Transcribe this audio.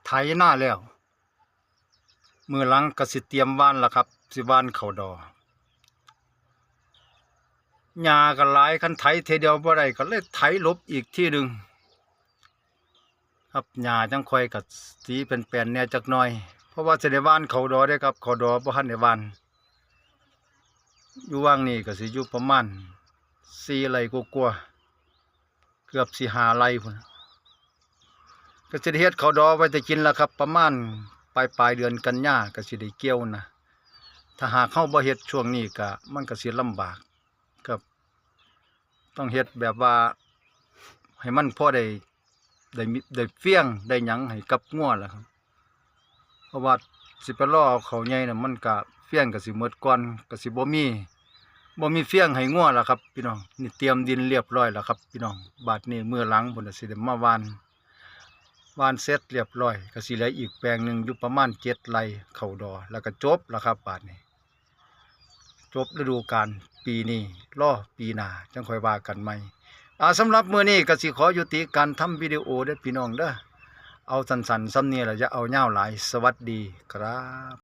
ไถหน้าแล้วมือหลังก็สิเตรียมว่านละครับสิว่านเข้าดอหญ้าก็หลายคันไถเทเดียวบ่ได้ก็เลยไถลบอีกที่หนึ่งครับหญ้าจังค่อยก็สีเป็นแปลนแหน่จักหน่อยเพราะว่าสิได้ว่านเข้าดอได้ครับเข้าดอบ่ทันได้ว่านอยู่ว่างนี้ก็สิอยู่ประมาณ4 ไร่กว่าๆเกือบสิ5 ไร่พุ่นก็สิได้เฮ็ดเข้าดอไว้แต่กินแล้วครับประมาณปลายเดือนกันยาก็สิได้เกี่ยวนะถ้าหากเฮาบ่เฮ็ดช่วงนี้ก็มันก็สิลำบากครับต้องเฮ็ดแบบว่าให้มันพอได้เฟี้ยงได้หยังให้กับงัวล่ะครับเพราะว่าสิไปรอเอาเขาใหญ่น่ะมันก็เฟี้ยงก็สิหมดก่อนก็สิบ่มีเฟี้ยงให้งัวล่ะครับพี่น้องนี่เตรียมดินเรียบร้อยแล้วครับพี่น้องบาดนี้มื้อหลังพุ่นน่ะสิได้มาหว่านเสร็จเรียบร้อยก็สิเหลืออีกแปลงหนึ่งอยู่ประมาณ7 ไร่เข้าดอแล้วก็จบแล้วครับบาดนี้จบฤดูกาลปีนี้รอปีหน้าจังค่อยว่ากันใหม่สำหรับมื้อนี้ก็สิขอยุติการทำวิดีโอเด้อพี่น้องเด้อเอาสั้นๆซ้ำนี้ล่ะอย่าเอายาวหลายสวัสดีครับ